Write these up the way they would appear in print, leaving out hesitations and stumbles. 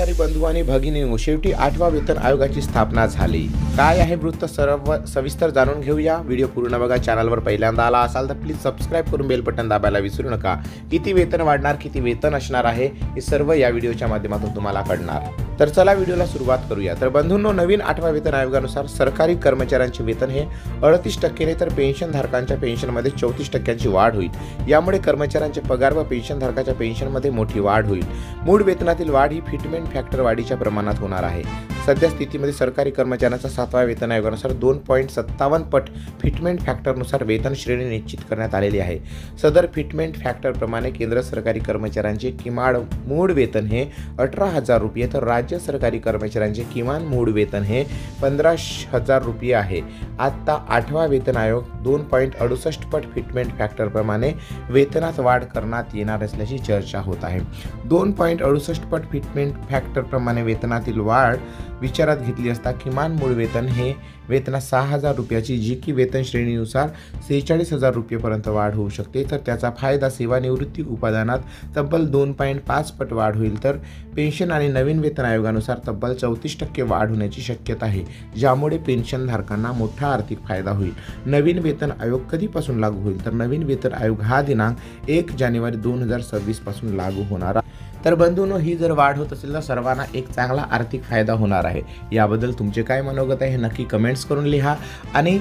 कर्मचारी बंधू आणि भगिनींनो, शेवटी 8व्या वेतन आयोगाची स्थापना झाली। काय आहे वृत्त सर्व सविस्तर जाणून घेऊया। व्हिडिओ पूर्ण बघा। चॅनलवर पहिल्यांदा आला असाल तर प्लीज सबस्क्राइब करून बेल बटन दाबायला विसरू नका। किती वेतन वाढणार, किती वेतन असणार आहे हे सर्व या व्हिडिओच्या माध्यमातून तुम्हाला कळणार। तर चला व्हिडिओला सुरुवात करूया। तर बंधूंनो, नवीन 8व्या वेतन आयोगानुसार सरकारी कर्मचाऱ्यांचे वेतन हे 38% तर पेन्शन धारकांच्या पेन्शनमध्ये 34% वाढ होईल। यामुळे कर्मचाऱ्यांचे पगार व पेन्शन धारकाच्या पेन्शनमध्ये मोठी वाढ होईल। मूळ वेतनातील वाढ ही फिटमेंट फॅक्टर वाढीच्या प्रमाणात होणार आहे। सध्या स्थितीमध्ये सरकारी कर्मचाऱ्यांचा 7व्या वेतन आयोगानुसार 2.57 पट फिटमेंट फॅक्टरनुसार वेतन श्रेणी निश्चित करण्यात आलेली आहे। सदर फिटमेंट फॅक्टर प्रमाणे केंद्र सरकारी कर्मचाऱ्यांचे किमान मूळ वेतन हे 18,000 रुपये तर राज्य सरकारी कर्मचाऱ्यांचे किमान मूळ वेतन हे 15,000 रुपये आहे। आता 8वा वेतन आयोग 2.68 पट फिटमेंट फॅक्टर प्रमाणे वेतनात वाढ करण्यात येणार असल्याची चर्चा होत आहे। 2.68 पट फिटमेंट फॅक्टर प्रमाणे वेतनातील वाढ विचारात घेतली असता किमान मूळ वेतन हे वेतनात 6,000 रुपयाची, जी की वेतन श्रेणीनुसार 46,000 रुपयेपर्यंत वाढ होऊ शकते। तर त्याचा फायदा सेवानिवृत्ती उत्पादनात तब्बल 2.5 पट वाढ होईल। तर पेन्शन आणि नवीन वेतन आयोगानुसार तब्बल 34% वाढ होण्याची शक्यता आहे, ज्यामुळे पेन्शनधारकांना मोठा आर्थिक फायदा होईल। नवीन वेतन आयोग कधीपासून लागू होईल? तर नवीन वेतन आयोग हा दिनांक 1 जानेवारी 2026 पासून लागू होणार आहे। तर बंधूंनो, ही जर वाढ होत असेल तर सर्वांना एक चांगला आर्थिक फायदा होणार आहे। याबद्दल तुमचे काय मनोगत आहे हे नक्की कमेंट्स करून लिहा आणि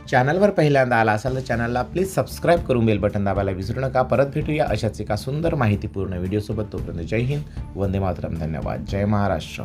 चॅनलवर पहिल्यांदा आला असाल तर चॅनलला प्लीज सबस्क्राइब करून बेल बटन दाबायला विसरू नका। परत भेटूया अशाच एका सुंदर माहितीपूर्ण व्हिडिओसोबत। तोपर्यंत जय हिंद, वंदे मातरम, धन्यवाद, जय महाराष्ट्र।